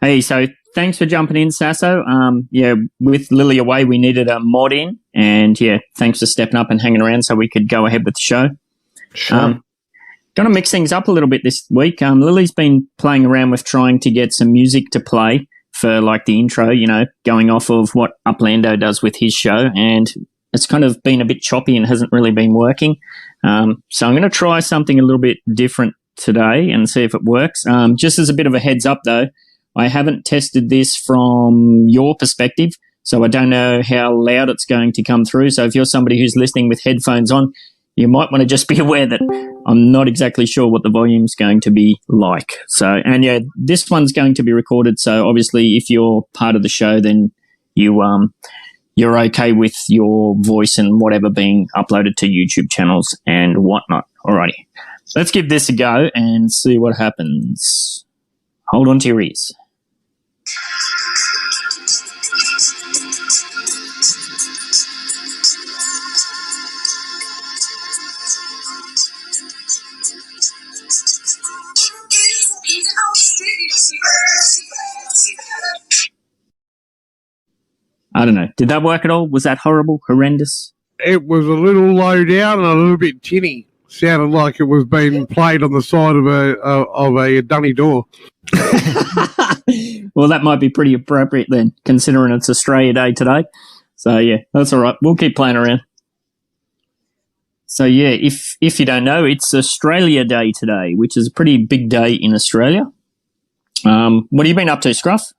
Hey, so thanks for jumping in, Sasso. Yeah, with Lilli away, we needed a mod in, and yeah, thanks for stepping up and hanging around so we could go ahead with the show. Sure. Going to mix things up a little bit this week. Lilli's been playing around with trying to get some music to play for like the intro, going off of what Uplando does with his show, and it's kind of been a bit choppy and hasn't really been working. So I'm going to try something a little bit different today and see if it works. Just as a bit of a heads up though, I haven't tested this from your perspective, so I don't know how loud it's going to come through. So if you're somebody who's listening with headphones on, you might want to just be aware that I'm not exactly sure what the volume's going to be like. So, and yeah, this one's going to be recorded. So obviously if you're part of the show, then you're okay with your voice and whatever being uploaded to YouTube channels and whatnot. Alrighty. Let's give this a go and see what happens. Hold on to your ears. I don't know. Did that work at all? Was that horrible? Horrendous? It was a little low down and a little bit tinny. Sounded like it was being played on the side of a dunny door. Well, that might be pretty appropriate then, considering it's Australia Day today. So yeah, that's all right. We'll keep playing around. So yeah, if you don't know, it's Australia Day today, which is a pretty big day in Australia. What have you been up to, Scruff?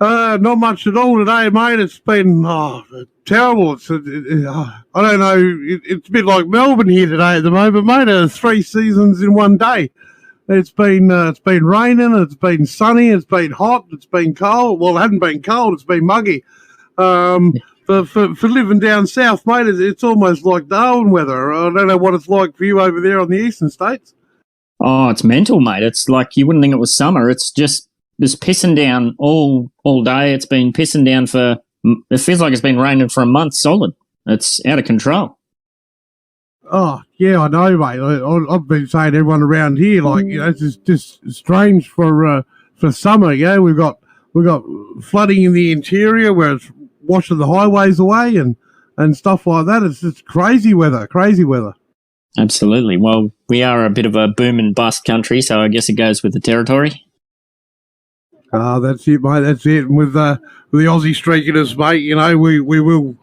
Not much at all today, mate. It's been terrible. I don't know. It's a bit like Melbourne here today at the moment, mate. 3 seasons in one day. It's been raining. It's been sunny. It's been hot. It's been cold. Well, it hasn't been cold. It's been muggy. For living down south, mate, it's almost like Darwin weather. I don't know what it's like for you over there on the eastern states. Oh, it's mental, mate. It's like you wouldn't think it was summer. It's just pissing down all day. It's been pissing down it feels like it's been raining for a month solid. It's out of control. Oh, yeah, I know, mate. I've been saying to everyone around here, like, it's just strange for summer. Yeah, we've got flooding in the interior where it's washing the highways away and stuff like that. It's just crazy weather. Absolutely. Well, we are a bit of a boom and bust country, so I guess it goes with the territory. That's it, mate. That's it. And with the Aussie streaking us, mate, we will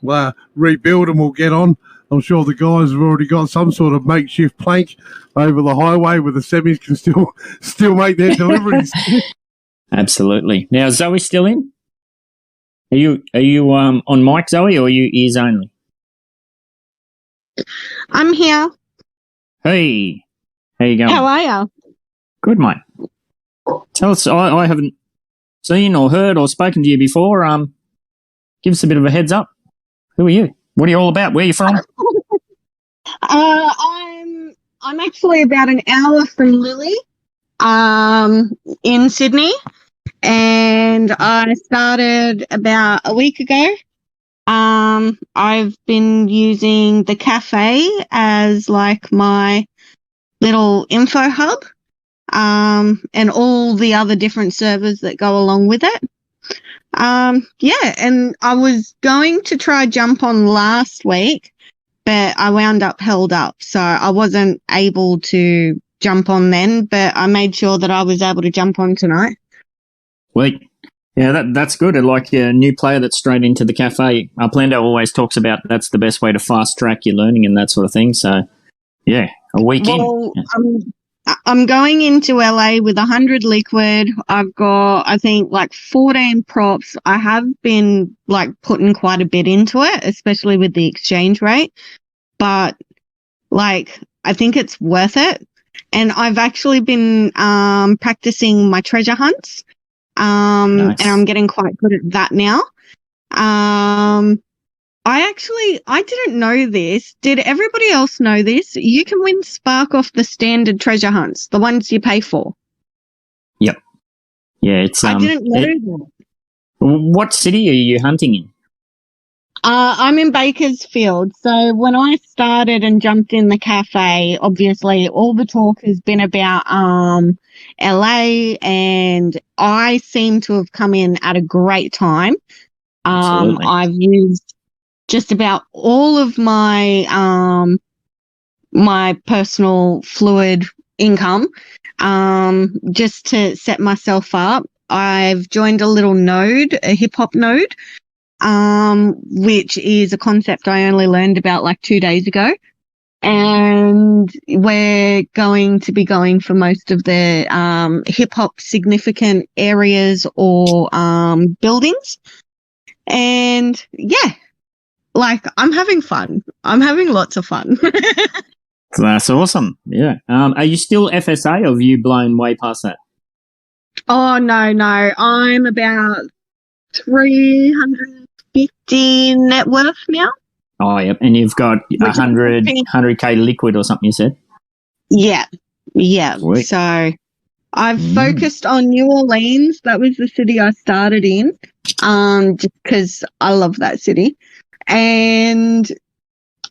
rebuild and we'll get on. I'm sure the guys have already got some sort of makeshift plank over the highway where the semis can still make their deliveries. Absolutely. Now, is Zoe still in? Are you on mic, Zoe, or are you ears only? I'm here. Hey, how you going? How are you? Good, mate. Tell us. I haven't seen or heard or spoken to you before. Give us a bit of a heads up. Who are you? What are you all about? Where are you from? I'm actually about an hour from Lilli, in Sydney, and I started about a week ago. I've been using the cafe as like my little info hub, and all the other different servers that go along with it. Yeah, and I was going to try jump on last week, but I wound up held up, so I wasn't able to jump on then, but I made sure that I was able to jump on tonight. Sweet. Yeah, that's good. Like a new player that's straight into the cafe. Uplando always talks about that's the best way to fast track your learning and that sort of thing. So, yeah, a week in. Yeah. I'm going into LA with 100 liquid. I've got, I think, like 14 props. I have been like putting quite a bit into it, especially with the exchange rate. But like, I think it's worth it. And I've actually been practicing my treasure hunts. Nice. And I'm getting quite good at that now. I didn't know this. Did everybody else know this? You can win Spark off the standard treasure hunts, the ones you pay for. Yep. Yeah, it's I didn't know that. What city are you hunting in? I'm in Bakersfield. So when I started and jumped in the cafe, obviously all the talk has been about LA, and I seem to have come in at a great time. Absolutely. I've used just about all of my my personal fluid income just to set myself up. I've joined a little node, a hip hop node, which is a concept I only learned about like 2 days ago. And we're going to be going for most of the hip hop significant areas or buildings. And yeah, like I'm having fun. I'm having lots of fun. That's awesome. Yeah. Are you still FSA, or have you blown way past that? Oh, no. I'm about 350 net worth now. Oh, yep. And you've got 100K liquid or something, you said? Yeah. Sweet. So I've focused on New Orleans. That was the city I started in, just because I love that city. And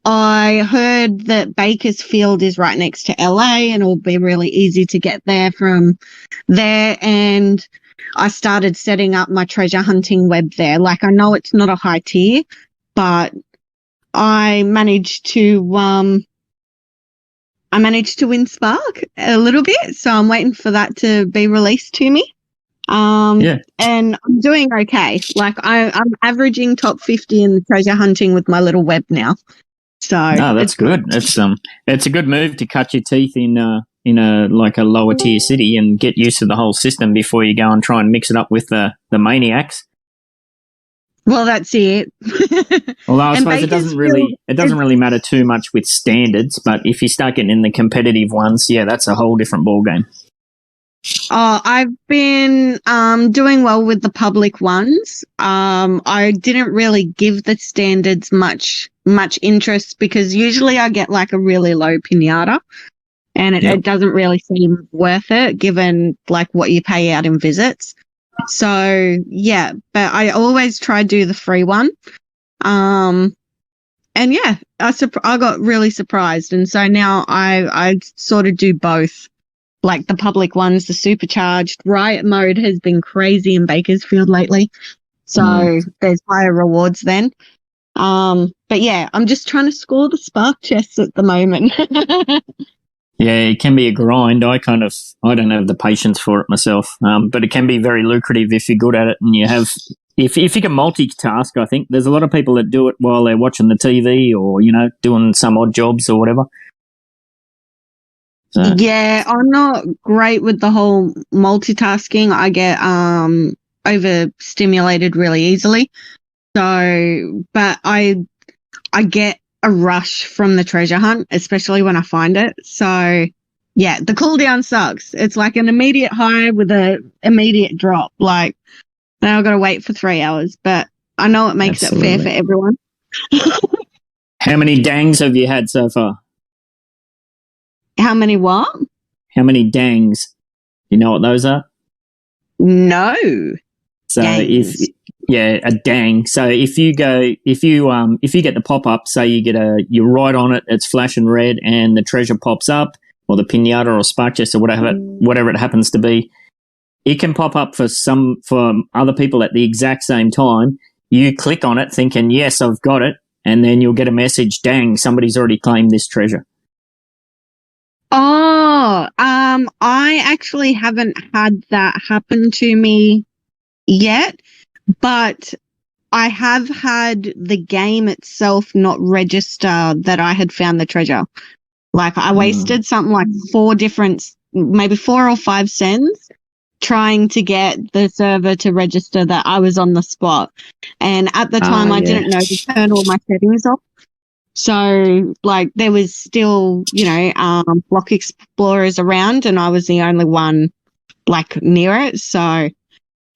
I heard that Bakersfield is right next to LA and it'll be really easy to get there from there. And I started setting up my treasure hunting web there. Like, I know it's not a high tier, but I managed to win Spark a little bit. So I'm waiting for that to be released to me. And I'm doing okay. Like, I'm averaging top 50 in the treasure hunting with my little web now. So no, that's good. It's a good move to cut your teeth in a like a lower tier city and get used to the whole system before you go and try and mix it up with the maniacs. Well, that's it. Although I suppose it doesn't really matter too much with standards, but if you start getting in the competitive ones, yeah, that's a whole different ballgame. Oh, I've been doing well with the public ones. I didn't really give the standards much interest because usually I get like a really low pinata, and it doesn't really seem worth it given like what you pay out in visits. So yeah, but I always try to do the free one. And yeah, I got really surprised, and so now I sort of do both. Like the public ones, the supercharged riot mode has been crazy in Bakersfield lately. So there's higher rewards then. But yeah, I'm just trying to score the spark chests at the moment. Yeah, it can be a grind. I don't have the patience for it myself. But it can be very lucrative if you're good at it and you have, if you can multitask. I think there's a lot of people that do it while they're watching the TV or, doing some odd jobs or whatever. So. Yeah, I'm not great with the whole multitasking. I get overstimulated really easily. So, but I get a rush from the treasure hunt, especially when I find it. So, yeah, the cooldown sucks. It's like an immediate high with an immediate drop. Like, now I've got to wait for 3 hours, but I know it makes it fair for everyone. How many dangs have you had so far? How many what? How many dangs? You know what those are? No. So Dangs. a dang. So if you get the pop up, say you're right on it, it's flashing red, and the treasure pops up, or the pinata or spark chest or whatever it happens to be, it can pop up for other people at the exact same time. You click on it, thinking yes, I've got it, and then you'll get a message, dang, somebody's already claimed this treasure. Oh, I actually haven't had that happen to me yet, but I have had the game itself not register that I had found the treasure. Like, I wasted something like maybe 4 or 5 cents trying to get the server to register that I was on the spot. And at the time, I didn't know to turn all my settings off. So, like, there was still, block explorers around, and I was the only one, like, near it. So,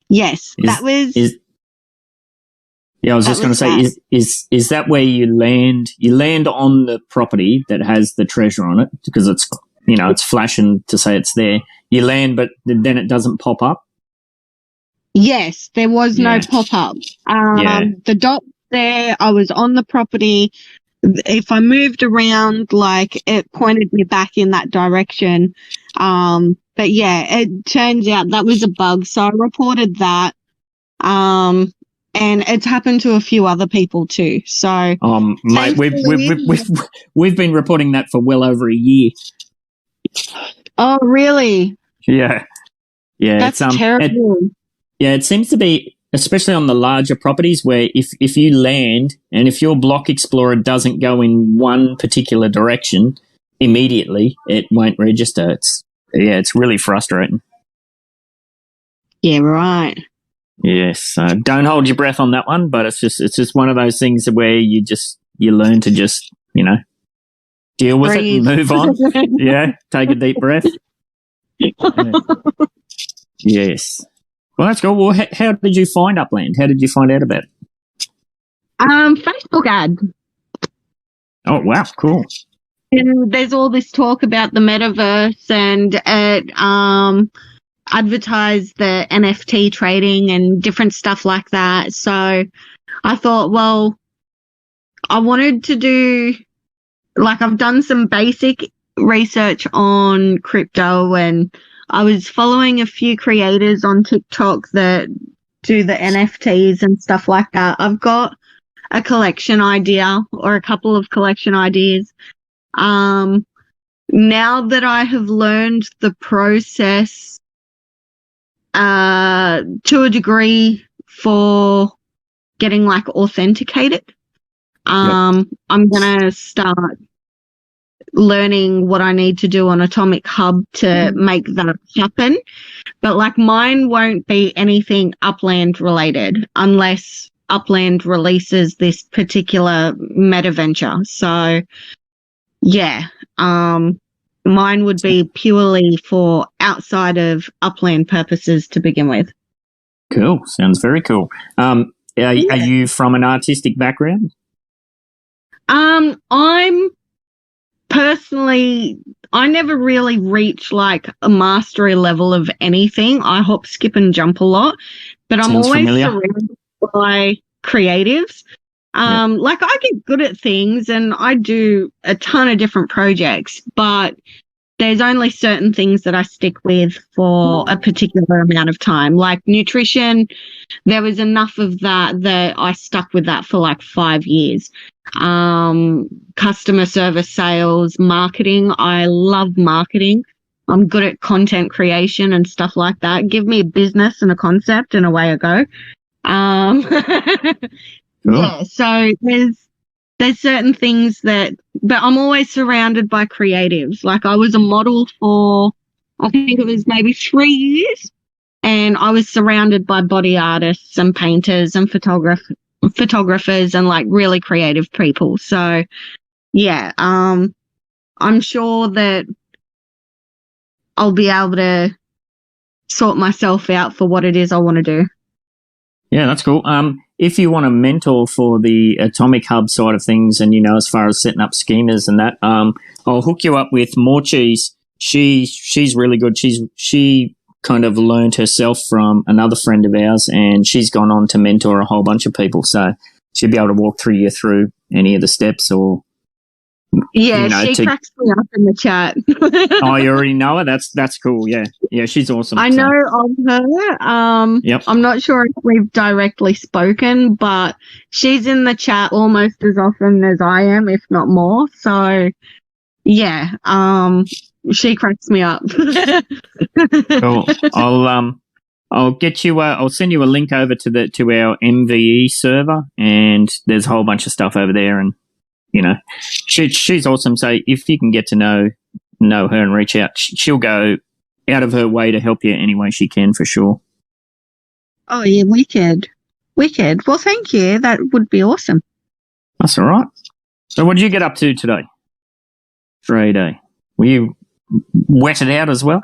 yes, that was. I was just going to say, is that where you land? You land on the property that has the treasure on it because it's, it's flashing to say it's there. You land, but then it doesn't pop up. Yes, there was no pop up. The there. I was on the property. If I moved around, like, it pointed me back in that direction. But yeah, it turns out that was a bug. So I reported that. And it's happened to a few other people too. So, mate, we've been reporting that for well over a year. Oh, really? Yeah. That's terrible. It seems to be, especially on the larger properties, where if you land and if your block explorer doesn't go in one particular direction immediately, it won't register. It's really frustrating. Yeah, right. Yes, don't hold your breath on that one, but it's just one of those things where you learn to just, deal with Breathe. it and move on. Yeah, take a deep breath. Yeah. Yes. Well, that's cool. Well, how did you find Upland? How did you find out about it? Facebook ad. Oh, wow, cool. And there's all this talk about the metaverse, and it advertised the NFT trading and different stuff like that. So I thought, well, I wanted to do, like, I've done some basic research on crypto, and I was following a few creators on TikTok that do the NFTs and stuff like that. I've got a collection idea, or a couple of collection ideas. Now that I have learned the process to a degree for getting, like, authenticated, I'm gonna start learning what I need to do on Atomic Hub to make that happen. But, like, mine won't be anything Upland related unless Upland releases this particular meta venture. So yeah, mine would be purely for outside of Upland purposes to begin with. Cool. Sounds very cool. Are you from an artistic background? I'm personally, I never really reach, like, a mastery level of anything. I hop, skip, and jump a lot, but I'm Sounds always familiar. surrounded by creatives. Like, I get good at things and I do a ton of different projects, but there's only certain things that I stick with for a particular amount of time. Like nutrition, there was enough of that I stuck with that for like 5 years. Customer service, sales, marketing. I love marketing. I'm good at content creation and stuff like that. Give me a business and a concept and away I go. Yeah, so there's certain things but I'm always surrounded by creatives. Like, I was a model for, I think it was maybe 3 years, and I was surrounded by body artists and painters and photographers and, like, really creative people. So yeah, I'm sure that I'll be able to sort myself out for what it is I want to do. Yeah, that's cool. If you want a mentor for the Atomic Hub side of things, and, as far as setting up schemas and that, I'll hook you up with More Cheese. She's really good. She kind of learned herself from another friend of ours, and she's gone on to mentor a whole bunch of people. So she'll be able to walk you through any of the steps, or she cracks me up in the chat. Oh, you already know her? That's cool. Yeah, she's awesome. I know of her. Yep. I'm not sure if we've directly spoken, but she's in the chat almost as often as I am, if not more. So yeah, she cracks me up. Cool. I'll get you. I'll send you a link over to our MVE server, and there's a whole bunch of stuff over there, and she's awesome. So if you can get to know her and reach out, she'll go out of her way to help you any way she can, for sure. Oh yeah, wicked. Well, thank you. That would be awesome. That's all right. So what did you get up to today? Friday. Were you wetted out as well?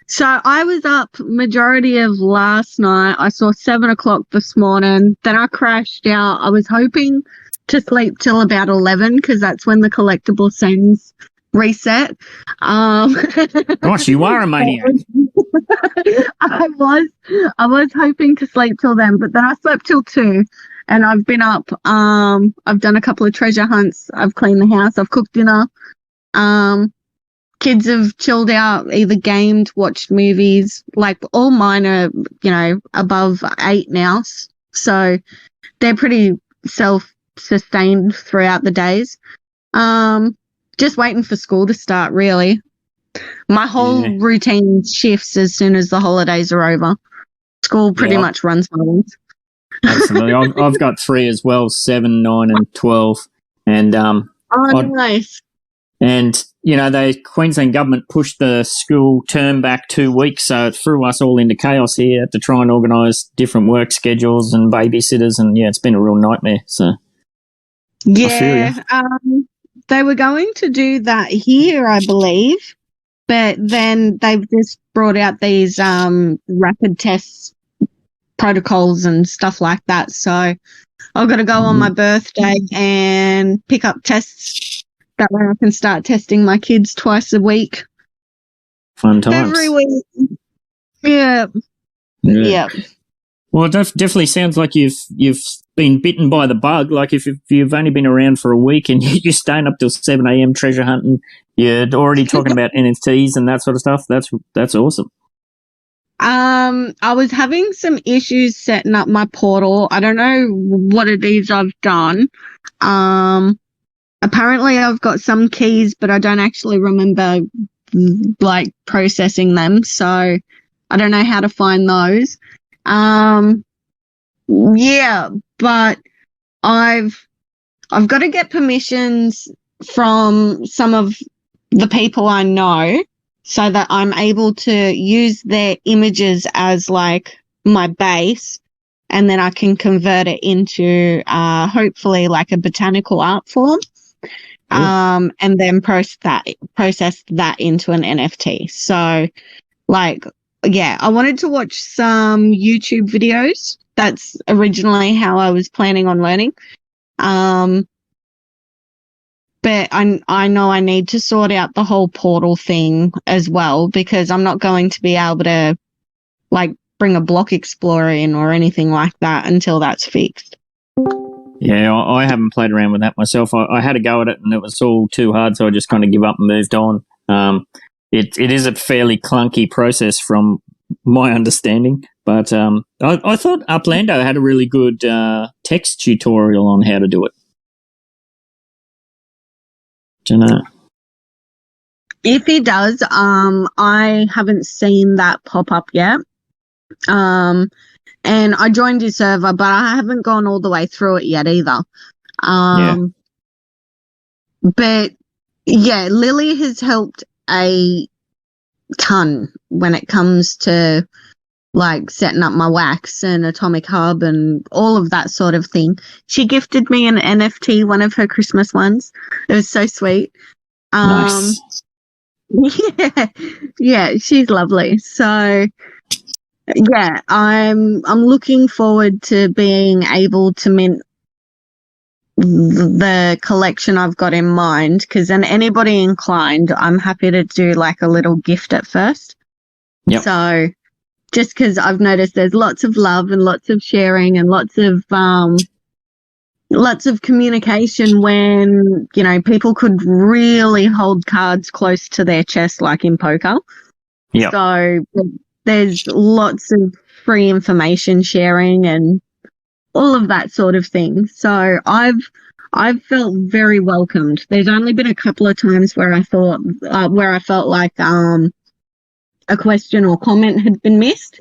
So I was up majority of last night. I saw 7 o'clock this morning. Then I crashed out. I was hoping to sleep till about 11 because that's when the collectible sends reset. Gosh, you are a maniac. I was hoping to sleep till then, but then I slept till 2. And I've been up, I've done a couple of treasure hunts. I've cleaned the house. I've cooked dinner. Kids have chilled out, either gamed, watched movies. Like, all mine are, above 8 now. So they're pretty self-sustained throughout the days. Just waiting for school to start, really. My whole routine shifts as soon as the holidays are over. School pretty much runs my life. Absolutely. I've got 3 as well, 7, 9 and 12. And nice. And, the Queensland government pushed the school term back 2 weeks, so it threw us all into chaos here to try and organise different work schedules and babysitters, and, it's been a real nightmare. So, yeah, they were going to do that here, I believe, but then they've just brought out these rapid tests protocols and stuff like that, so I've got to go on my birthday and pick up tests. That way I can start testing my kids twice a week. Fun times. Every week. Yeah. Well, it definitely sounds like you've been bitten by the bug. Like, if you've only been around for a week and you're staying up till 7 a.m. treasure hunting, you're already talking about NFTs and that sort of stuff. That's awesome. I was having some issues setting up my portal. I don't know what it is I've done. Apparently I've got some keys, but I don't actually remember processing them. So I don't know how to find those. But I've got to get permissions from some of the people I know so that I'm able to use their images as my base, and then I can convert it into hopefully a botanical art form. And then process that into an NFT. So, I wanted to watch some YouTube videos. That's originally how I was planning on learning. But I know I need to sort out the whole portal thing as well, because I'm not going to be able to bring a block explorer in or anything like that until that's fixed. Yeah, I haven't played around with that myself. I had a go at it and it was all too hard, so I just kind of give up and moved on. It is a fairly clunky process from my understanding, but I thought Uplando had a really good text tutorial on how to do it. Dunno. If he does, I haven't seen that pop up yet. And I joined his server, but I haven't gone all the way through it yet either. But yeah, Lilli has helped a ton when it comes to setting up my wax and Atomic Hub and all of that sort of thing. She gifted me an NFT, one of her Christmas ones. It was so sweet. Nice. Yeah, she's lovely. So yeah, I'm looking forward to being able to mint the collection I've got in mind, because then anybody inclined, I'm happy to do a little gift at first. Yep. So just because I've noticed there's lots of love and lots of sharing and lots of communication when, people could really hold cards close to their chest like in poker. Yeah. So there's lots of free information sharing and all of that sort of thing. So I've felt very welcomed. There's only been a couple of times where I felt like a question or comment had been missed,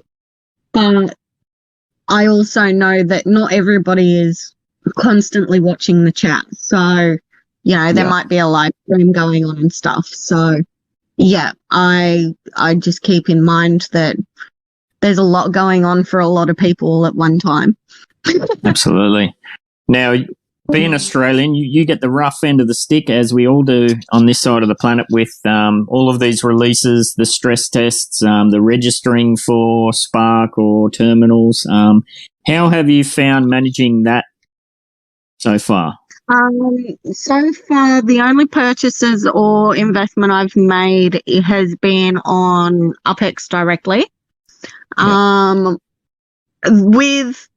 but I also know that not everybody is constantly watching the chat. So, there might be a live stream going on and stuff. So yeah, I just keep in mind that there's a lot going on for a lot of people at one time. Absolutely. Now, being Australian, you get the rough end of the stick, as we all do on this side of the planet, with all of these releases, the stress tests, the registering for Spark or terminals. How have you found managing that so far? So far, the only purchases or investment I've made has been on UpX directly. With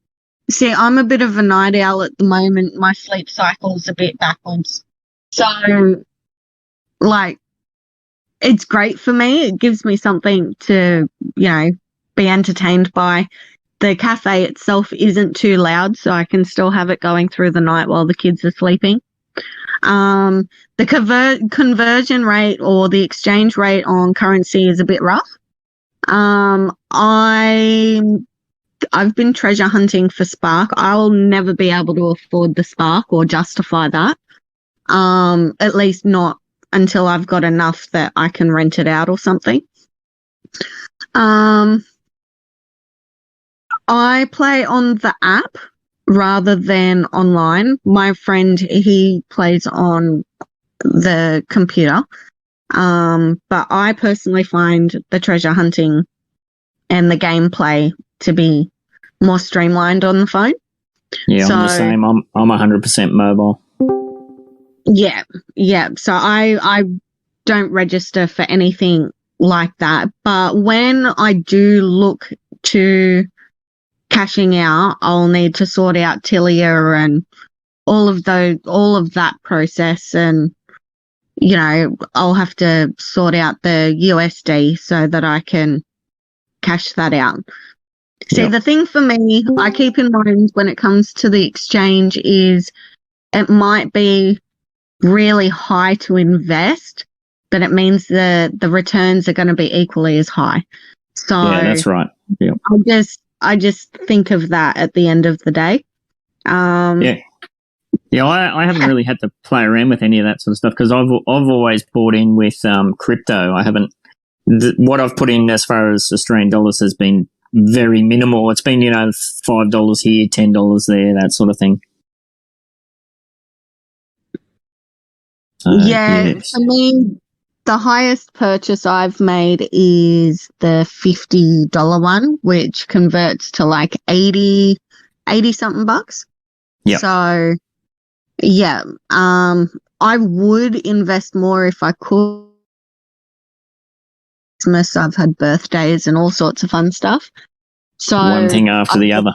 See, I'm a bit of a night owl at the moment. My sleep cycle's a bit backwards. So, like, it's great for me. It gives me something to, be entertained by. The cafe itself isn't too loud, so I can still have it going through the night while the kids are sleeping. The conversion rate or the exchange rate on currency is a bit rough. I've been treasure hunting for Spark. I'll never be able to afford the Spark or justify that. At least not until I've got enough that I can rent it out or something. I play on the app rather than online. My friend, he plays on the computer. But I personally find the treasure hunting and the gameplay to be more streamlined on the phone. Yeah, I'm the same. I'm 100% mobile. Yeah. So I don't register for anything like that. But when I do look to cashing out, I'll need to sort out Tilia and all of that process, and I'll have to sort out the USD so that I can cash that out. See, The thing for me, I keep in mind when it comes to the exchange is it might be really high to invest, but it means the returns are going to be equally as high. So yeah, that's right. Yeah. I just think of that at the end of the day. Yeah, I haven't really had to play around with any of that sort of stuff because I've always bought in with crypto. I haven't. What I've put in as far as Australian dollars has been very minimal. It's been $5 here, $10 there, that sort of thing. Yes. For me, the highest purchase I've made is the $50 one, which converts to like 80 something bucks. Yeah. So, yeah, I would invest more if I could. Christmas, I've had birthdays and all sorts of fun stuff. So one thing after the other.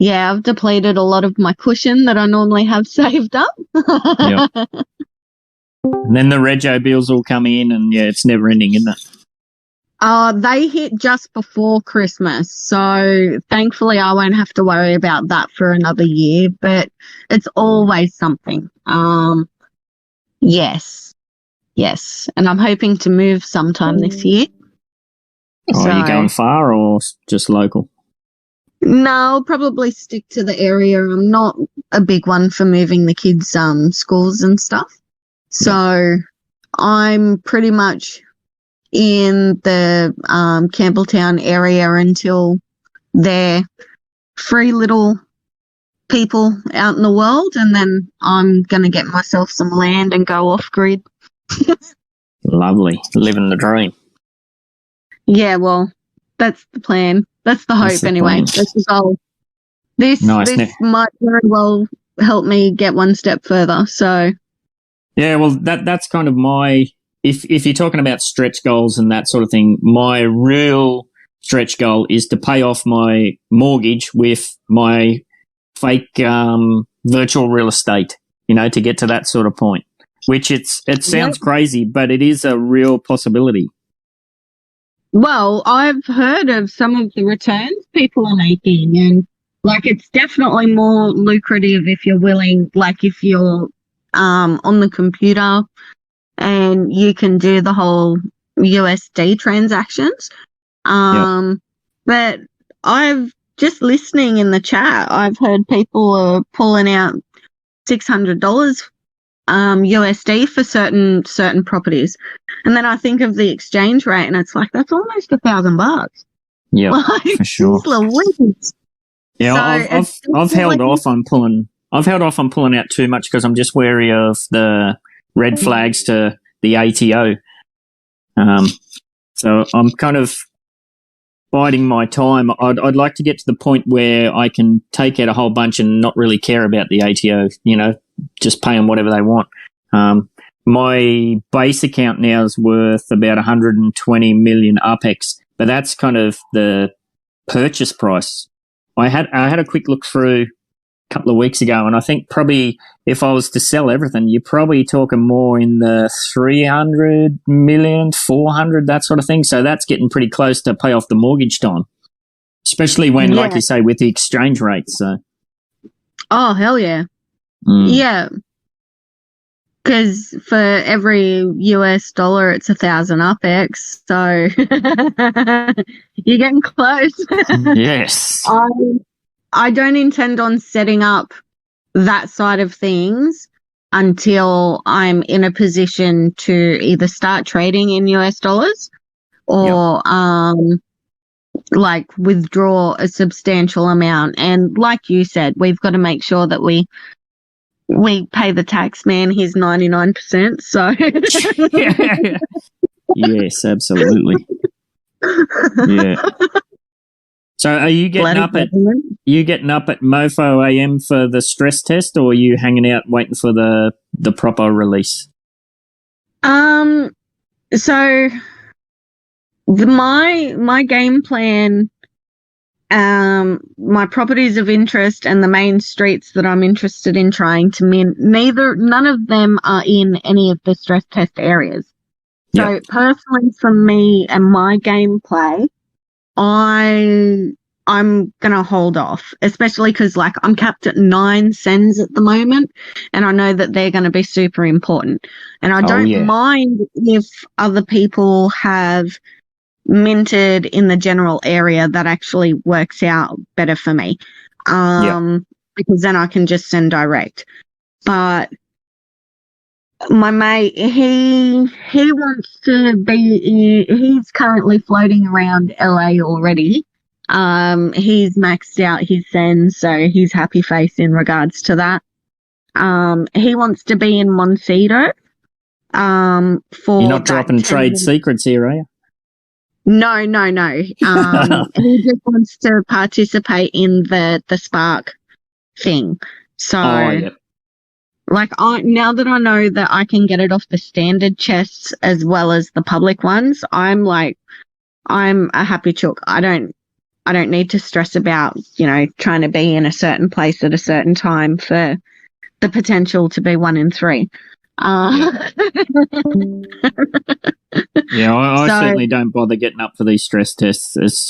I've depleted a lot of my cushion that I normally have saved up. Yep. And then the rego bills all come in, and it's never ending, isn't it? They hit just before Christmas, so thankfully I won't have to worry about that for another year, but it's always something. Yes, and I'm hoping to move sometime this year. Oh, are you going far or just local? No, I'll probably stick to the area. I'm not a big one for moving the kids' schools and stuff. So I'm pretty much in the Campbelltown area until they're free little people out in the world, and then I'm going to get myself some land and go off-grid. Lovely. Living the dream. Yeah, well, that's the plan. That's the hope anyway. That's the goal. This might very well help me get one step further, so... Yeah, well, that's kind of my... If you're talking about stretch goals and that sort of thing, my real stretch goal is to pay off my mortgage with my fake virtual real estate, to get to that sort of point, which it sounds crazy, but it is a real possibility. Well, I've heard of some of the returns people are making, and it's definitely more lucrative if you're willing, if you're on the computer and you can do the whole USD transactions. But I've just listening in the chat, I've heard people are pulling out $600 USD for certain properties, and then I think of the exchange rate, and it's that's almost $1,000. Yeah, for sure. Yeah, so I've held off on pulling. I've held off on pulling out too much because I'm just wary of the red flags to the ATO. So I'm kind of biding my time. I'd like to get to the point where I can take out a whole bunch and not really care about the ATO, just pay them whatever they want. My base account now is worth about 120 million UPEX, but that's kind of the purchase price. I had a quick look through a couple of weeks ago, and I think probably if I was to sell everything, you're probably talking more in the 300 million, 400, that sort of thing. So that's getting pretty close to pay off the mortgage time, especially when, like you say, with the exchange rates. So. Oh, hell yeah. Yeah. Because for every US dollar, it's 1,000 UpX. So you're getting close. Yes. I don't intend on setting up that side of things until I'm in a position to either start trading in US dollars or like withdraw a substantial amount. And like you said, we've got to make sure that we pay the tax man his 99%. So yes, absolutely. Yeah. So are you getting up at Mofo AM for the stress test, or are you hanging out waiting for the proper release? So my game plan, my properties of interest and the main streets that I'm interested in trying to mint, none of them are in any of the stress test areas. So personally for me and my gameplay, I'm going to hold off, especially because like I'm capped at 9 cents at the moment, and I know that they're going to be super important. And I don't mind if other people have minted in the general area. That actually works out better for me, because then I can just send direct. But my mate, he wants to be, he's currently floating around LA already. He's maxed out his send, so he's happy face in regards to that. He wants to be in Montecito. For you're not dropping trade secrets here, are you? No. He just wants to participate in the Spark thing. So, like, now that I know that I can get it off the standard chests as well as the public ones, I'm a happy chook. I don't need to stress about, trying to be in a certain place at a certain time for the potential to be 1 in 3. I certainly don't bother getting up for these stress tests. It's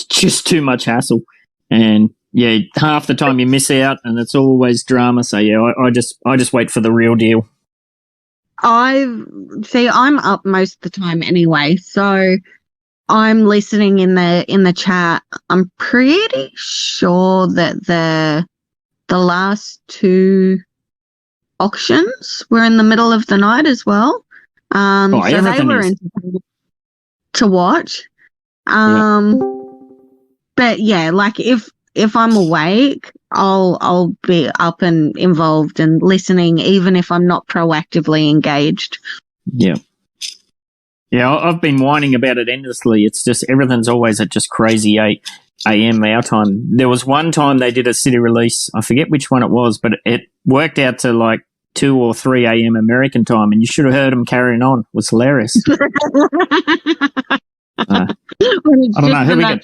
just too much hassle, and half the time you miss out, and it's always drama. So I just wait for the real deal. I'm up most of the time anyway, so I'm listening in the chat. I'm pretty sure that the last 2 auctions were in the middle of the night as well. So they were entertaining to watch. But like if I'm awake, I'll be up and involved and listening, even if I'm not proactively engaged. Yeah. Yeah, I've been whining about it endlessly. It's just everything's always at just crazy 8 a.m. our time. There was one time they did a city release. I forget which one it was, but it worked out to like 2 or 3 a.m. American time, and you should have heard them carrying on. It was hilarious. I don't know who we got.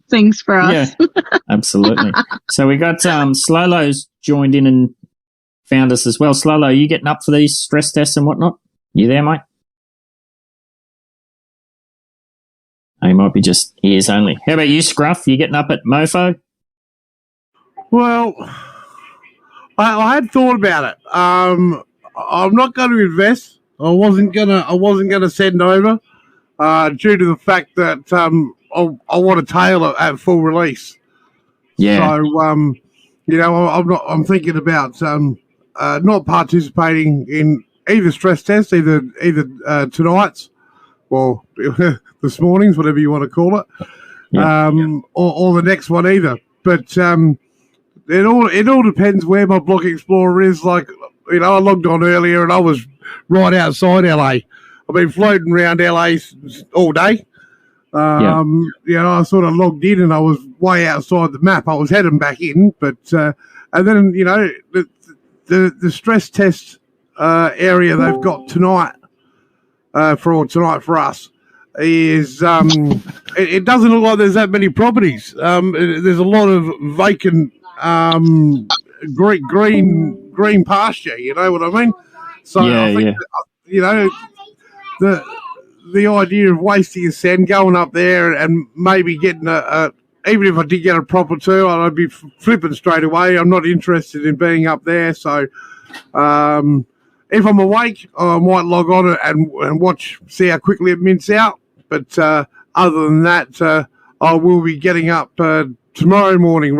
Things for us. Yeah, absolutely. So we got Slowlow's joined in and found us as well. Slowlow, you getting up for these stress tests and whatnot? You there, mate? Oh, he might be just ears only. How about you, Scruff? You getting up at Mofo? Well, I had thought about it. I'm not going to invest. I wasn't gonna send over due to the fact that I want to tail it at full release. Yeah. So I'm thinking about not participating in either stress test, either tonight's or this morning's, whatever you want to call it, or the next one either. But it all depends where my Block Explorer is. Like, I logged on earlier and I was right outside LA. I've been floating around LA all day. I sort of logged in and I was way outside the map. I was heading back in, but and then the stress test area they've got tonight for us. is it doesn't look like there's that many properties. There's a lot of vacant green pasture. You know what I mean? So I think the idea of wasting a cent, going up there and maybe getting even if I did get a proper tour, I'd be flipping straight away. I'm not interested in being up there. So if I'm awake, I might log on and watch, see how quickly it mints out. But other than that, I will be getting up tomorrow morning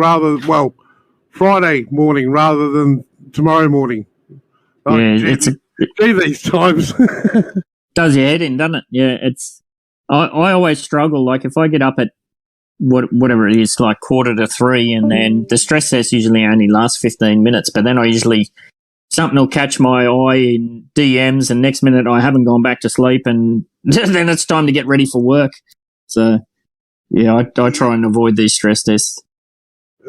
Friday morning rather than tomorrow morning. It's these times. Does your head in, doesn't it? Yeah, I always struggle. Like if I get up at whatever it is, like 2:45, and then the stress test usually only lasts 15 minutes, but then something will catch my eye in DMs, and next minute I haven't gone back to sleep, and then it's time to get ready for work. So, yeah, I try and avoid these stress tests.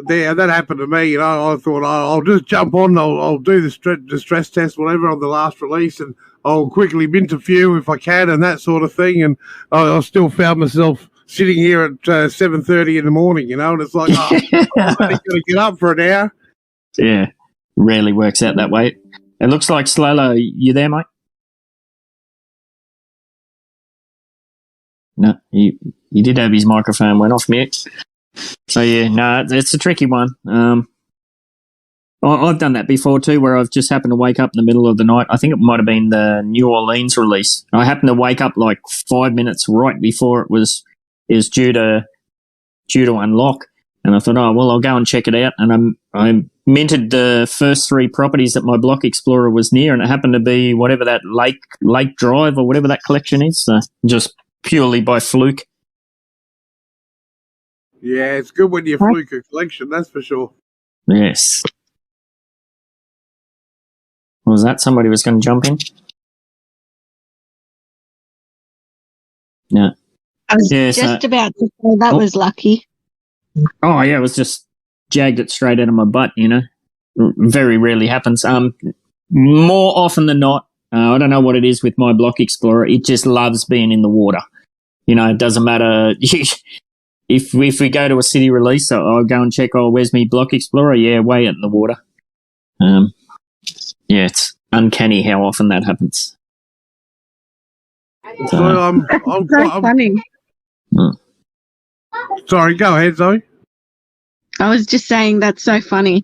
Yeah, that happened to me. I thought I'll just jump on, I'll do the stress test, whatever, on the last release, and I'll quickly mint a few if I can and that sort of thing. And I still found myself sitting here at 7:30 in the morning, and it's like, I'm only going to get up for an hour. Yeah, rarely works out that way. It looks like Slolo, you there, mate? No, he did have his microphone went off mute. So, yeah, no, it's a tricky one. I've done that before too, where I've just happened to wake up in the middle of the night. I think it might have been the New Orleans release. I happened to wake up like 5 minutes right before it was due to unlock, and I thought, I'll go and check it out. And I minted the first 3 properties that my Block Explorer was near, and it happened to be whatever that Lake Drive or whatever that collection is. So just purely by fluke. Yeah, it's good when you fluke a collection, that's for sure. Yes. What was that? Somebody was going to jump in? Yeah. I was just about to say that was lucky. Oh, yeah, it was just jagged it straight out of my butt, Very rarely happens. More often than not, I don't know what it is with my Block Explorer, it just loves being in the water. It doesn't matter. If we go to a city release, I'll go and check, where's my Block Explorer? Yeah, way out in the water. Yeah, it's uncanny how often that happens. So I'm funny. Sorry, go ahead, Zoe. I was just saying that's so funny.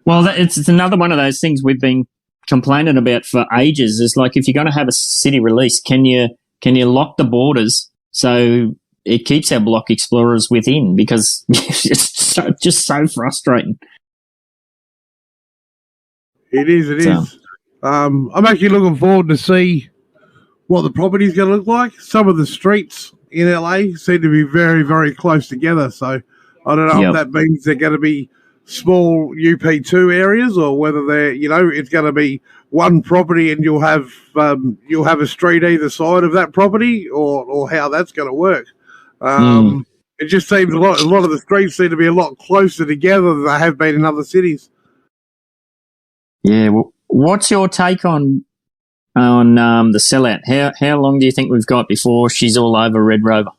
Well, it's another one of those things we've been complaining about for ages. Is like, if you're going to have a city release, can you lock the borders so it keeps our Block Explorers within? Because it's just so frustrating. It is. I'm actually looking forward to see what the property's going to look like. Some of the streets in LA seem to be very, very close together. So I don't know if that means they're going to be small UP2 areas, or whether they're, it's going to be one property and you'll have a street either side of that property, or how that's going to work. It just seems a lot of the streets seem to be a lot closer together than they have been in other cities. Yeah, well, what's your take on the sellout? How long do you think we've got before she's all over Red Rover?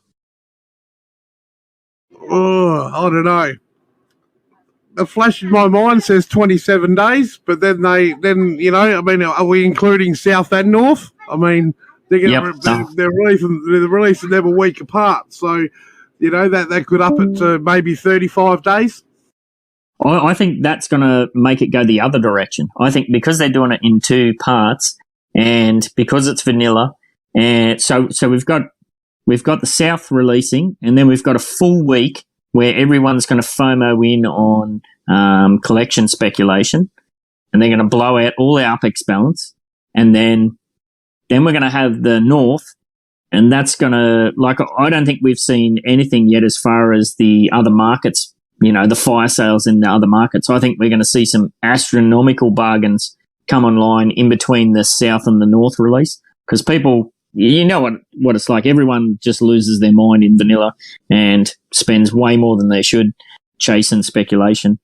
Oh, I don't know. A flash in my mind says 27 days, but then are we including South and North? I mean, they're releasing them a week apart, so that could up it to maybe 35 days. I think that's going to make it go the other direction. I think because they're doing it in 2 parts, and because it's vanilla, and so we've got the South releasing, and then we've got a full week where everyone's going to FOMO in on collection speculation, and they're going to blow out all our Apex balance, and then we're going to have the North, and that's going to, I don't think we've seen anything yet as far as the other markets, the fire sales in the other markets. I think we're going to see some astronomical bargains come online in between the South and the North release, because people, what it's like. Everyone just loses their mind in vanilla and spends way more than they should chasing speculation.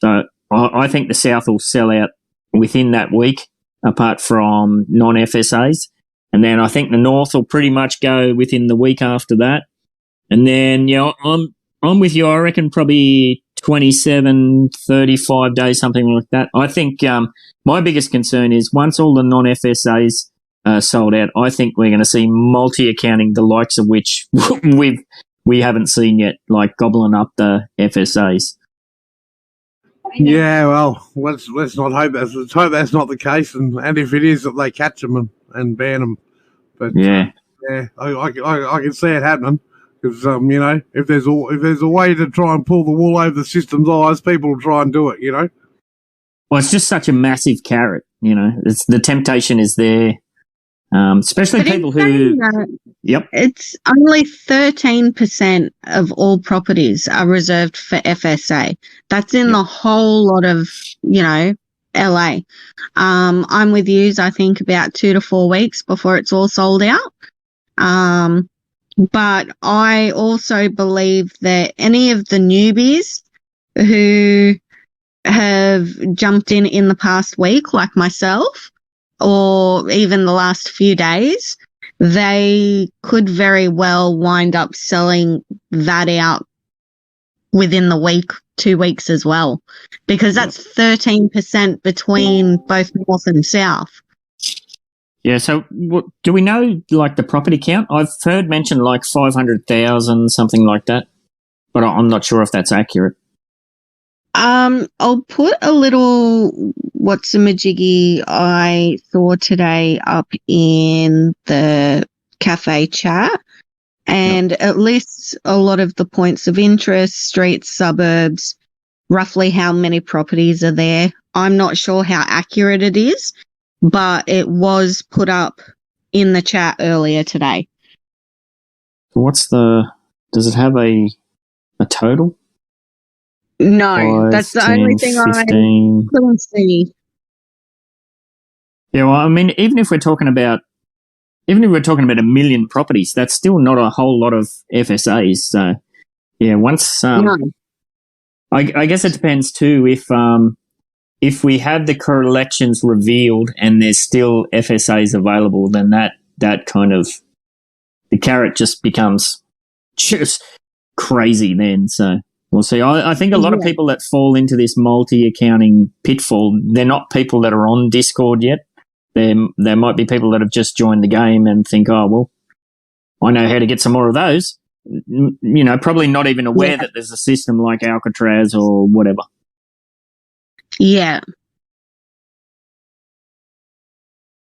So I think the South will sell out within that week, apart from non-FSAs. And then I think the North will pretty much go within the week after that. And then, I'm with you. I reckon probably 27, 35 days, something like that. I think my biggest concern is once all the non-FSAs are sold out, I think we're going to see multi-accounting, the likes of which we haven't seen yet, like gobbling up the FSAs. Yeah, well, let's not hope let's hope that's not the case, and if it is, that they catch them and ban them. But yeah, I can see it happening because if there's a way to try and pull the wool over the system's eyes, people will try and do it. Well, it's just such a massive carrot. It's the temptation is there, especially But people in saying who. that, Yep. it's only 13% of all properties are reserved for FSA. That's in the whole lot of, LA. I'm with yous, I think, about 2 to 4 weeks before it's all sold out. But I also believe that any of the newbies who have jumped in the past week, like myself, or even the last few days, they could very well wind up selling that out within the week, 2 weeks as well, because that's 13% between both North and South. Yeah, so do we know, like, the property count? I've heard mentioned like 500,000, something like that, but I'm not sure if that's accurate. I'll put a little what's-a-majiggy I saw today up in the cafe chat, and it lists a lot of the points of interest, streets, suburbs, roughly how many properties are there. I'm not sure how accurate it is, but it was put up in the chat earlier today. Does it have a total? No, 5, that's the 10, only thing 15. I couldn't see. Yeah, well, I mean, even if we're talking about a million properties, that's still not a whole lot of FSAs. So, yeah, once No. I guess it depends too if we have the collections revealed and there's still FSAs available, then that kind of the carrot just becomes just crazy then. So we'll see. I think a lot of people that fall into this multi-accounting pitfall, they're not people that are on Discord yet. There might be people that have just joined the game and think, oh, well, I know how to get some more of those. Probably not even aware that there's a system like Alcatraz or whatever. Yeah.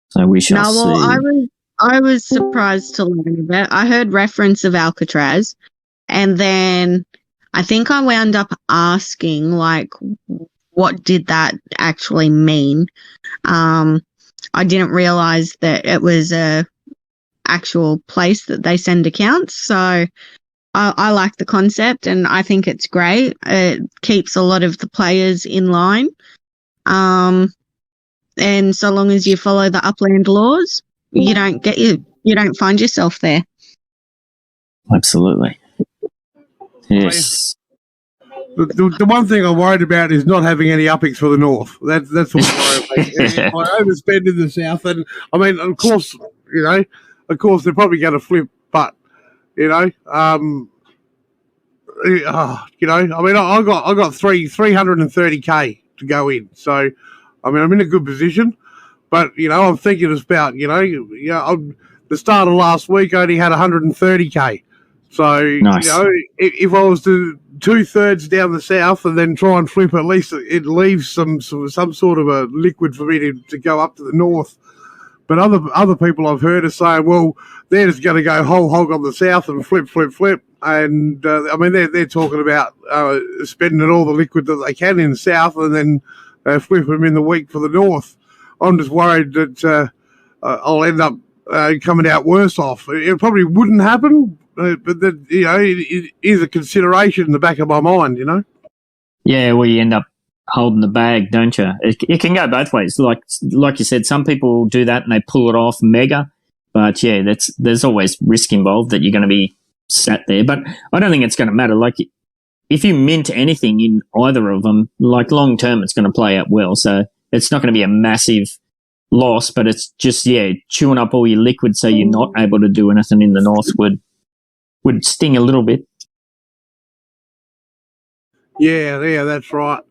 So we shall see. I was surprised to learn of it. I heard reference of Alcatraz, and then I think I wound up asking, like, what did that actually mean? I didn't realize that it was a actual place that they send accounts. So I like the concept, and I think it's great. It keeps a lot of the players in line. And so long as you follow the Upland laws, you don't find yourself there. Absolutely. Yes. The one thing I'm worried about is not having any uppies for the North. That's what I'm worried about. I overspend in the South, and I mean, of course, they're probably going to flip, but I mean, I got 330K to go in, so I mean, I'm in a good position. But I'm thinking about the start of last week, I only had 130K. So nice. If I was to 2/3 down the south and then try and flip, at least it leaves some sort of a liquid for me to go up to the north. But other people I've heard are saying, well, they're just going to go whole hog on the south and flip. And I mean, they're talking about spending all the liquid that they can in the south and then flip them in the week for the north. I'm just worried that I'll end up coming out worse off. It probably wouldn't happen, but that it is a consideration in the back of my mind. Yeah, well, you end up holding the bag, don't you? It can go both ways. Like you said, some people do that and they pull it off mega, but yeah, there's always risk involved that you're going to be sat there. But I don't think it's going to matter. Like, if you mint anything in either of them, like long term, it's going to play out well. So it's not going to be a massive loss, but it's just chewing up all your liquid, so you're not able to do anything in the north would sting a little bit. Yeah, that's right.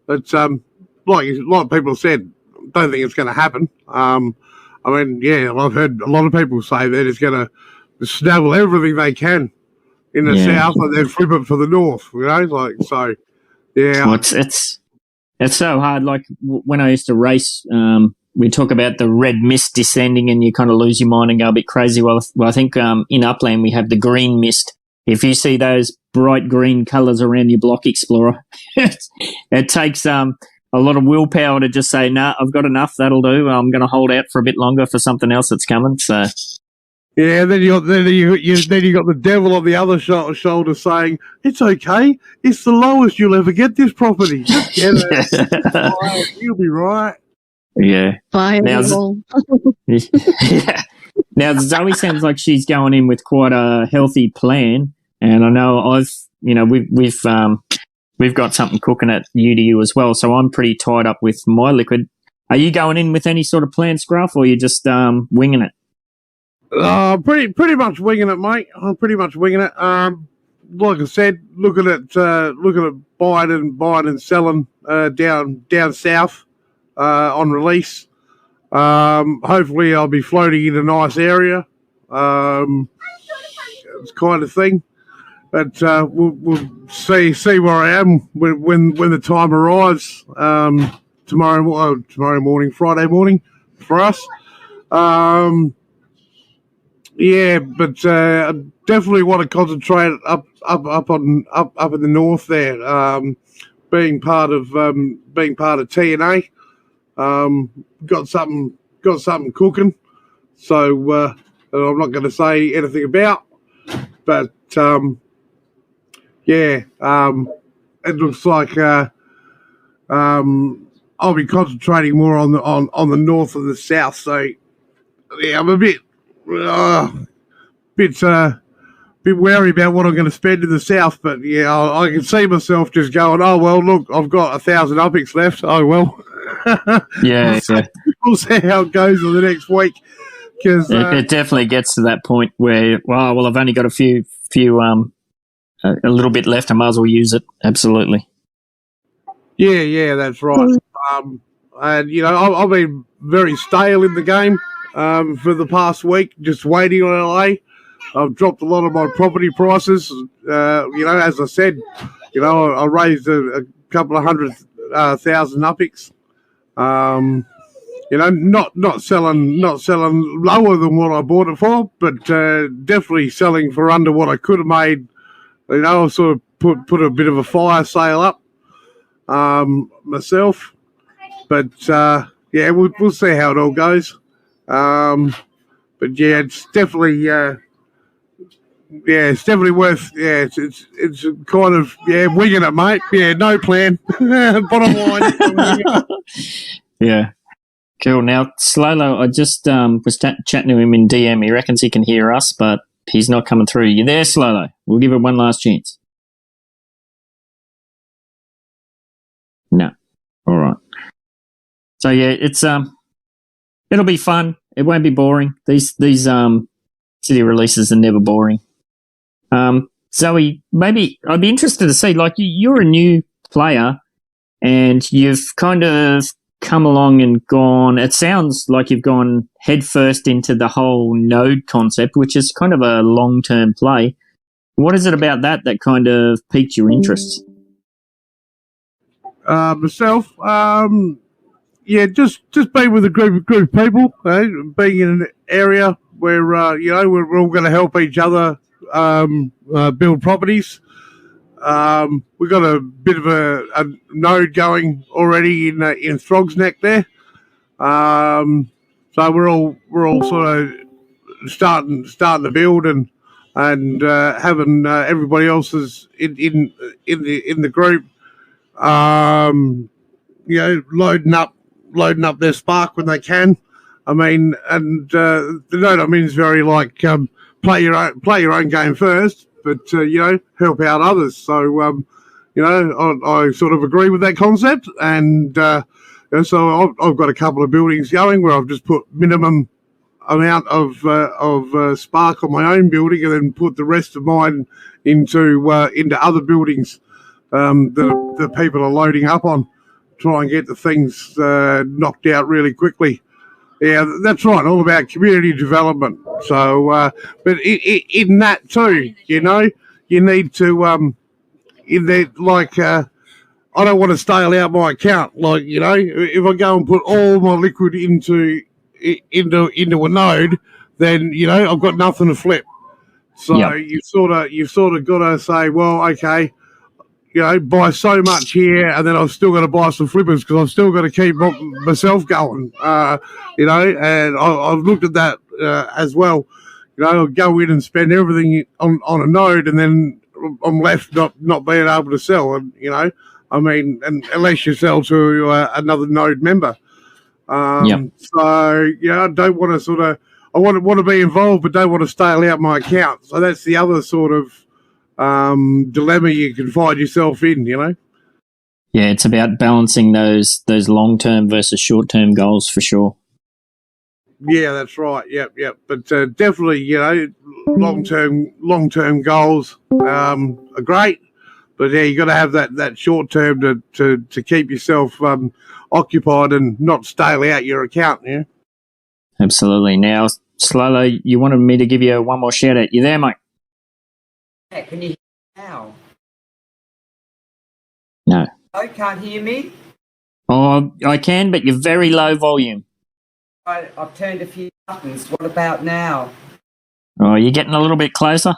It's like a lot of people said, don't think it's going to happen. I mean, I've heard a lot of people say that it's going to snaggle everything they can in the south and then flip it for the north. Well, it's so hard. Like when I used to race, we talk about the red mist descending, and you kind of lose your mind and go a bit crazy. Well, I think in Upland we have the green mist. If you see those bright green colours around your block explorer, it takes a lot of willpower to just say, "Nah, I've got enough. That'll do. I'm going to hold out for a bit longer for something else that's coming." So, yeah. Then you got the devil on the other shoulder saying, "It's okay. It's the lowest you'll ever get this property. Just get it. You'll be right." Yeah. Viable. Now Zoe sounds like she's going in with quite a healthy plan, and I know we've got something cooking at UDU as well. So I'm pretty tied up with my liquid. Are you going in with any sort of plan, Scruff, or are you just winging it? Pretty much winging it, mate. I'm pretty much winging it. Like I said, looking at buying and selling down south on release. Hopefully I'll be floating in a nice area. It's kind of thing. But we'll see where I am when the time arrives. Tomorrow morning, Friday morning for us. But I definitely want to concentrate up in the north there. Being part of TNA. Got something cooking, so I'm not going to say anything about, but it looks like I'll be concentrating more on the north and the south. So I'm a bit wary about what I'm going to spend in the south, but I can see myself just going, oh well, look, I've got 1,000 upics left. Oh well. We'll see how it goes in the next week. Because it definitely gets to that point where, I've only got a few, a little bit left. I might as well use it. Absolutely. Yeah, that's right. And I've been very stale in the game for the past week, just waiting on LA. I've dropped a lot of my property prices. As I said, I raised a couple of 100,000 upics. Not selling lower than what I bought it for, but definitely selling for under what I could have made. I sort of put a bit of a fire sale up myself, but we'll see how it all goes. It's definitely it's definitely worth. It's kind of winging it, mate. Yeah, no plan. Bottom line. Yeah. Cool. Now, Slolo, I just was chatting to him in DM. He reckons he can hear us, but he's not coming through. You there, Slolo? We'll give it one last chance. No. All right. So it's it'll be fun. It won't be boring. These city releases are never boring. Zoe, maybe I'd be interested to see. Like you're a new player, and you've kind of come along and gone, it sounds like you've gone headfirst into the whole node concept, which is kind of a long-term play. What is it about that kind of piqued your interest? Myself, just being with a group of people, being in an area where, we're all going to help each other build properties. We've got a bit of a node going already in Throg's Neck there. So we're all sort of starting to build and having everybody else's in the group, loading up their spark when they can. I mean, and the node is very like play your own game first, but help out others. So I sort of agree with that concept, and And so I've got a couple of buildings going where I've just put minimum amount of spark on my own building, and then put the rest of mine into other buildings that the people are loading up on, try and get the things knocked out really quickly. Yeah, that's right. All about community development. So, but in that too, you know, you need to in there like. I don't want to stale out my account. Like, you know, if I go and put all my liquid into a node, then, you know, I've got nothing to flip. So you've sort of got to say, well, okay, you know, buy so much here, and then I've still got to buy some flippers because I've still got to keep myself going. You know, and I've looked at that as well. You know, I'll go in and spend everything on a node, and then I'm left not being able to sell. And, you know, I mean, unless you sell to another node member. So, you know, I don't want to I want to be involved, but don't want to stale out my account. So that's the other sort of dilemma you can find yourself in, you know? Yeah, it's about balancing those long-term versus short-term goals for sure. Yeah, that's right. Yep. But definitely, you know, long-term goals are great. But yeah, you got to have that short term to keep yourself occupied and not stale out your account. Yeah, absolutely. Now, Slolo, you wanted me to give you one more shout out. You there, mate? Yeah, can you hear me now? No. Oh, can't hear me? Oh, I can, but you're very low volume. I've turned a few buttons. What about now? Oh, you're getting a little bit closer.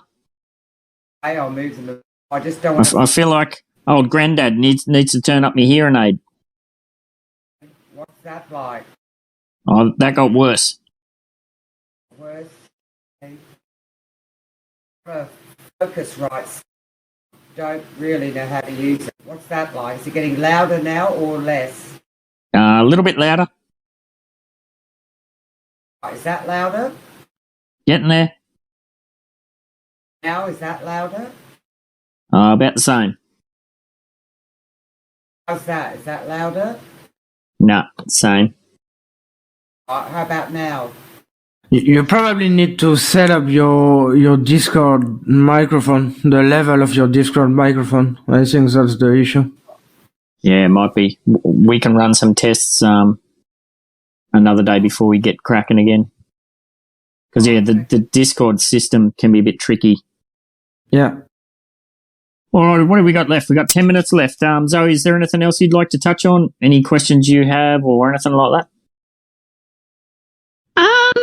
Hey, I'll move them. I just don't want I feel like old granddad needs to turn up my hearing aid. What's that like? Oh, that got worse. Worse? Focus rights. Don't really know how to use it. What's that like? Is it getting louder now or less? A little bit louder. Is that louder? Getting there. Now, is that louder? About the same. How's that? Is that louder? No, same. How about now? You probably need to set up your Discord microphone, the level of your Discord microphone. I think that's the issue. Yeah, it might be. We can run some tests another day before we get cracking again. Because, yeah, the Discord system can be a bit tricky. Yeah. All right, what have we got left? We've got 10 minutes left. Zoe, is there anything else you'd like to touch on? Any questions you have or anything like that?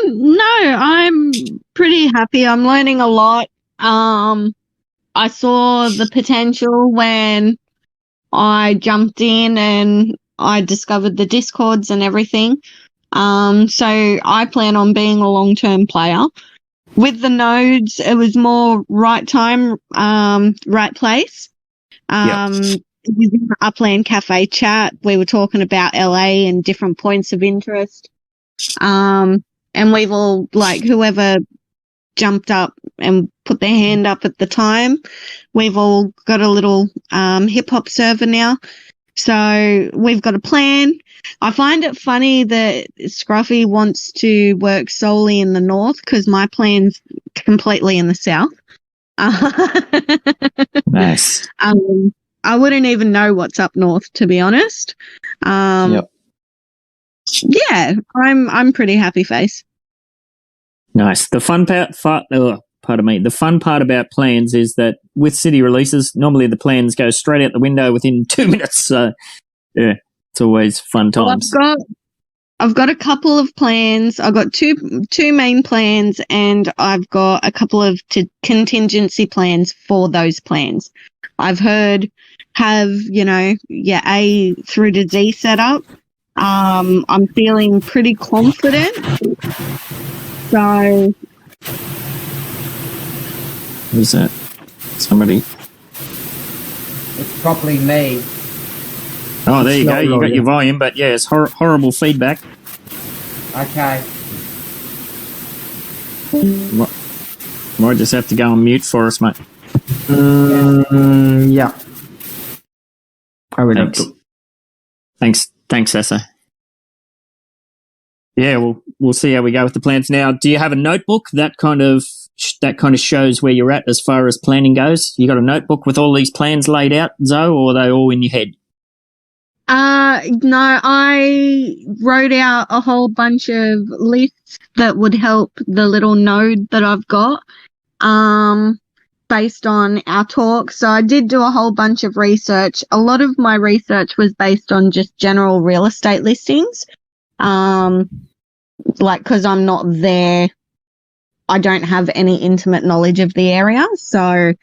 No, I'm pretty happy. I'm learning a lot. I saw the potential when I jumped in and I discovered the Discords and everything. So I plan on being a long-term player. With the nodes, it was more right time, right place. Using the Upland Café chat, we were talking about LA and different points of interest. And we've all, like, whoever jumped up and put their hand up at the time, we've all got a little hip-hop server now. So we've got a plan. I find it funny that Scruffy wants to work solely in the north because my plan's completely in the south. Nice. I wouldn't even know what's up north, to be honest. Yeah, I'm pretty happy face. Nice. The fun part about plans is that with city releases, normally the plans go straight out the window within 2 minutes. So, yeah, it's always fun times. Well, I've got a couple of plans. I've got two main plans, and I've got a couple of contingency plans for those plans. I've heard have, you know, your A through to Z set up. I'm feeling pretty confident. So, who's that? Somebody. It's probably me. Oh, there you go. You got your volume, but yeah, it's horrible feedback. Okay. Might just have to go on mute for us, mate. Yeah. I will have to. Thanks, Essa. Yeah, we'll see how we go with the plans. Now, do you have a notebook that kind of shows where you're at as far as planning goes? You got a notebook with all these plans laid out, Zoe, or are they all in your head? No, I wrote out a whole bunch of lists that would help the little node that I've got, based on our talk. So I did do a whole bunch of research. A lot of my research was based on just general real estate listings. Like, cause I'm not there, I don't have any intimate knowledge of the area. So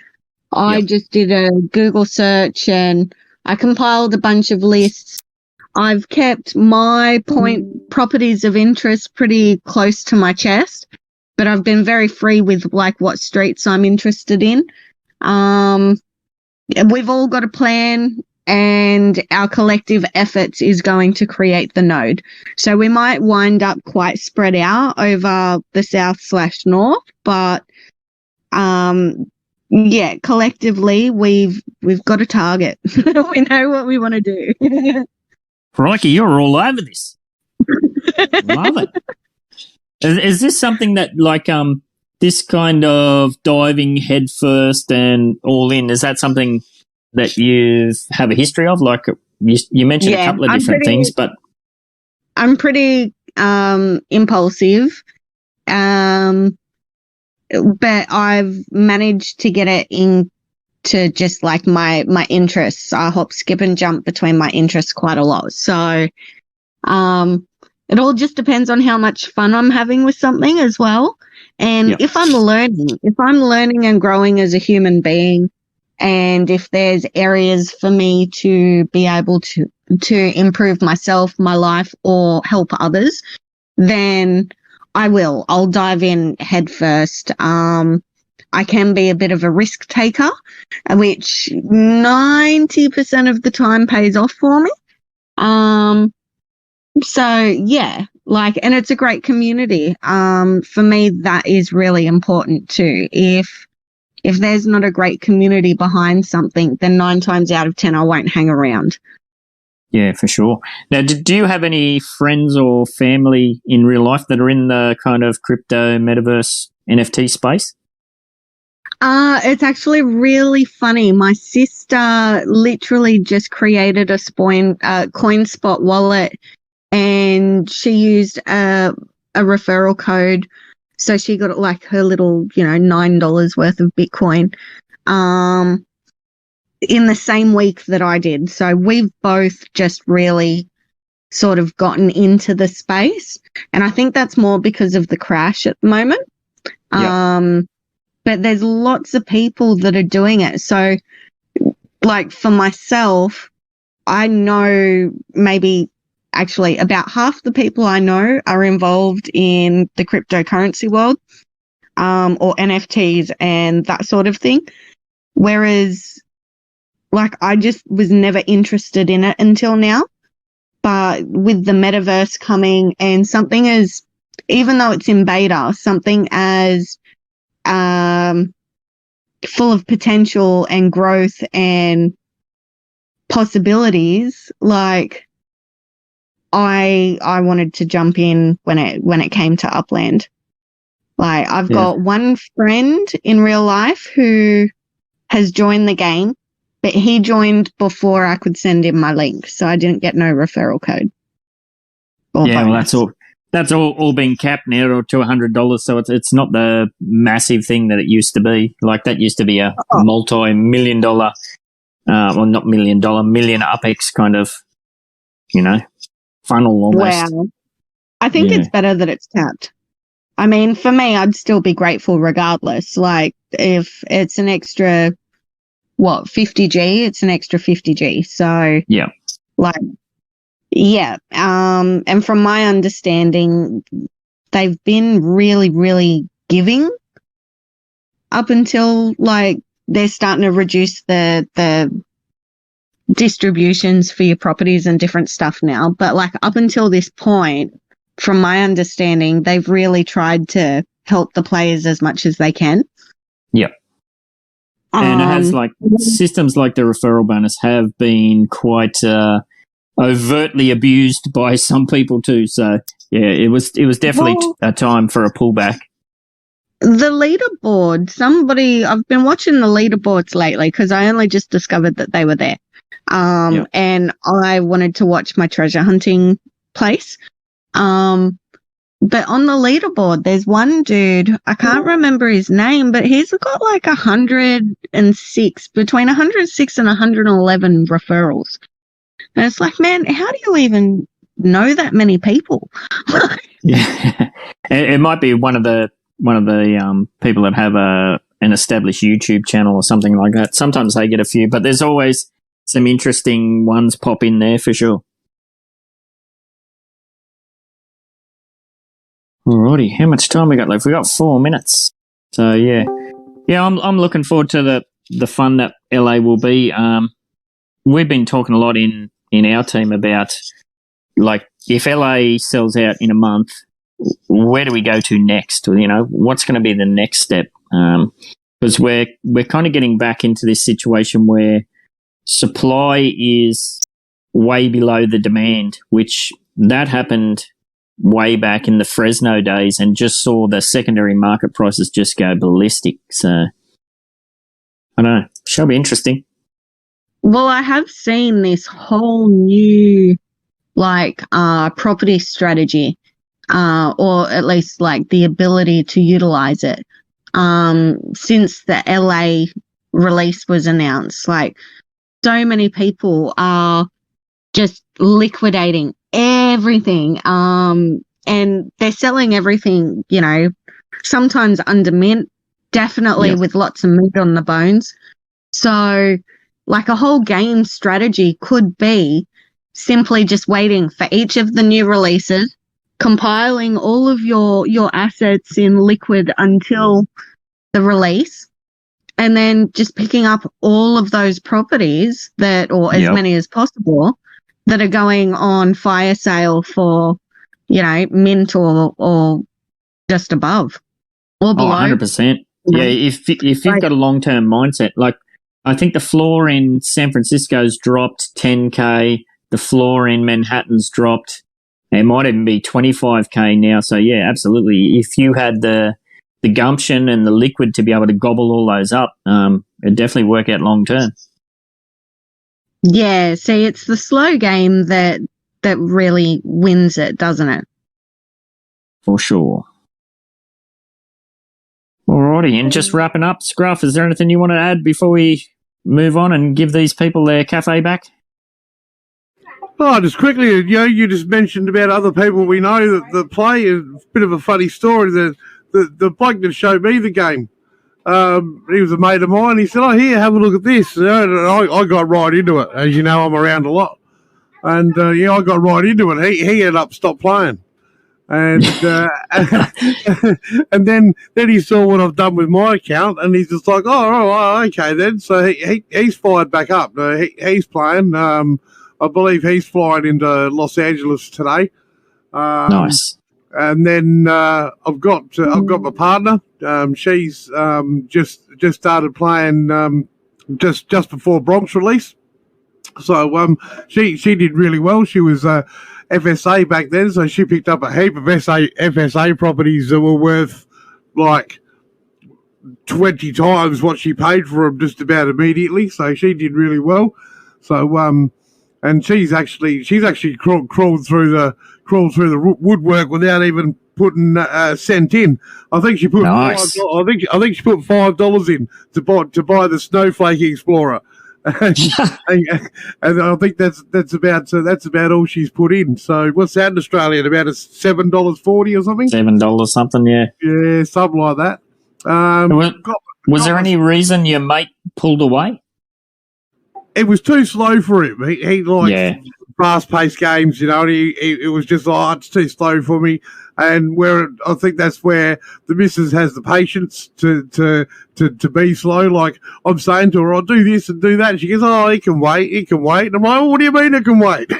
I just did a Google search and I compiled a bunch of lists. I've kept my properties of interest pretty close to my chest, but I've been very free with like what streets I'm interested in. We've all got a plan, and our collective efforts is going to create the node. So we might wind up quite spread out over the south/north, but yeah, collectively we've got a target. We know what we want to do. Crikey, you're all over this. Love it. Is this something that, like, this kind of diving headfirst and all in, is that something that you have a history of? Like, you mentioned a couple of different things, but I'm pretty impulsive, but I've managed to get it into just like my interests. I hop, skip, and jump between my interests quite a lot. So, it all just depends on how much fun I'm having with something as well. And if I'm learning and growing as a human being, and if there's areas for me to be able to improve myself, my life, or help others, then I'll dive in head first. I can be a bit of a risk taker, which 90% of the time pays off for me. So yeah, like, and it's a great community. For me, that is really important too. If there's not a great community behind something, then 9 times out of 10, I won't hang around. Yeah, for sure. Now, do you have any friends or family in real life that are in the kind of crypto, metaverse, NFT space? It's actually really funny. My sister literally just created a CoinSpot wallet, and she used a referral code. So she got like her little, $9 worth of Bitcoin, in the same week that I did. So we've both just really sort of gotten into the space. And I think that's more because of the crash at the moment. But there's lots of people that are doing it. So like for myself, I know maybe actually about half the people I know are involved in the cryptocurrency world, or NFTs and that sort of thing. Whereas like I just was never interested in it until now. But with the metaverse coming and something as, even though it's in beta, something as full of potential and growth and possibilities, like I wanted to jump in when it came to Upland. Like I've got one friend in real life who has joined the game, but he joined before I could send him my link, so I didn't get no referral code. Yeah, well, that's all been capped now to $100, so it's not the massive thing that it used to be. Like that used to be a multi-million dollar, well, not $1 million, million UpX kind of, funnel almost. Wow. I think it's better that it's capped. I mean, for me, I'd still be grateful regardless. Like if it's an extra, 50G, it's an extra 50G. So yeah, like, yeah. And from my understanding, they've been really, really giving up until like they're starting to reduce the distributions for your properties and different stuff now. But like up until this point, from my understanding, they've really tried to help the players as much as they can. Yep. And it has like systems like the referral bonus have been quite overtly abused by some people too. So Yeah, it was definitely a time for a pullback. The leaderboard, I've been watching the leaderboards lately because I only just discovered that they were there. And I wanted to watch my treasure hunting place. But on the leaderboard, there's one dude, I can't remember his name, but he's got like 106, between 106 and 111 referrals. And it's like, man, how do you even know that many people? Yeah, it might be one of the people that have an established YouTube channel or something like that. Sometimes they get a few, but there's always some interesting ones pop in there for sure. Alrighty, how much time we got left? We got 4 minutes. So yeah, I'm looking forward to the fun that LA will be. We've been talking a lot in our team about, like, if LA sells out in a month, where do we go to next? You know, what's going to be the next step? Because we're kind of getting back into this situation where supply is way below the demand, which that happened way back in the Fresno days, and just saw the secondary market prices just go ballistic. So I don't know, shall be interesting. Well, I have seen this whole new property strategy, or at least like the ability to utilize it, since the LA release was announced. Like, so many people are just liquidating everything, and they're selling everything, you know, sometimes under mint, definitely with lots of meat on the bones. So, like, a whole game strategy could be simply just waiting for each of the new releases, compiling all of your assets in liquid until the release, and then just picking up all of those properties or as many as possible, that are going on fire sale for, you know, mint or just above or below. 100%. Yeah, if you've got a long-term mindset, like, I think the floor in San Francisco's dropped 10K, the floor in Manhattan's dropped, it might even be 25K now. So yeah, absolutely. If you had the gumption and the liquid to be able to gobble all those up, it'd definitely work out long term. Yeah, see, it's the slow game that really wins it, doesn't it? For sure. Alrighty, and just wrapping up, Scruff, is there anything you want to add before we move on and give these people their cafe back? Oh, just quickly, you know, you just mentioned about other people we know that play. A bit of a funny story. The bloke that showed me the game, he was a mate of mine. He said, "Oh, here, have a look at this." And I got right into it. As you know, I'm around a lot. And, I got right into it. He ended up stopped playing. And and then he saw what I've done with my account, and he's just like, oh, okay then. So he's fired back up. He's playing. I believe he's flying into Los Angeles today. Nice. And then I've got my partner. She's just started playing just before Bronx release. So she did really well. She was FSA back then, so she picked up a heap of FSA properties that were worth like 20 times what she paid for them just about immediately. So she did really well. So and she's actually crawled through the woodwork without even putting cent in. I think she put nice. I think she put $5 in to buy the Snowflake Explorer. and I think that's about all she's put in. So what's that in Australia? About $7.40 or something? $7 something, yeah. Yeah, something like that. Was there any reason your mate pulled away? It was too slow for him. He likes fast-paced games, you know. And it was just it's too slow for me. And I think that's where the missus has the patience to be slow. Like, I'm saying to her, I'll do this and do that. And she goes, oh, it can wait. And I'm like, well, what do you mean it can wait?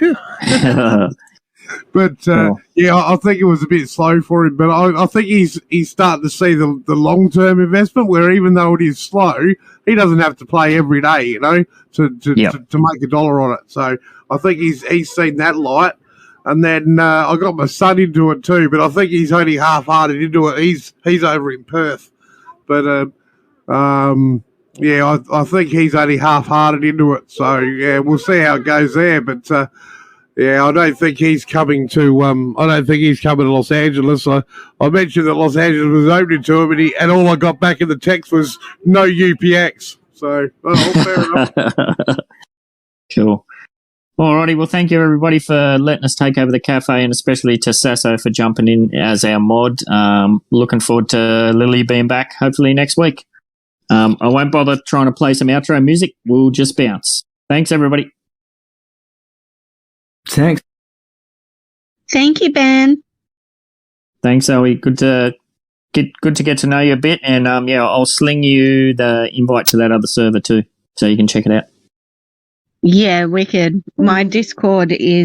But, I think it was a bit slow for him. But I think he's starting to see the long-term investment, where even though it is slow, he doesn't have to play every day, you know, to make $1 on it. So I think he's seen that light. And then I got my son into it too, but I think he's only half-hearted into it. He's over in Perth. But, yeah, I think he's only half-hearted into it. So, yeah, we'll see how it goes there. But, yeah, I don't think he's coming to Los Angeles. I mentioned that Los Angeles was opening to him, and all I got back in the text was no UPX. So, fair enough. Cool. Alrighty, well, thank you everybody for letting us take over the cafe, and especially to Sasso for jumping in as our mod. Looking forward to Lilli being back hopefully next week. I won't bother trying to play some outro music. We'll just bounce. Thanks, everybody. Thanks. Thank you, Ben. Thanks, Zoe. Good to get to know you a bit, and yeah, I'll sling you the invite to that other server too, so you can check it out. Yeah, wicked. My Discord is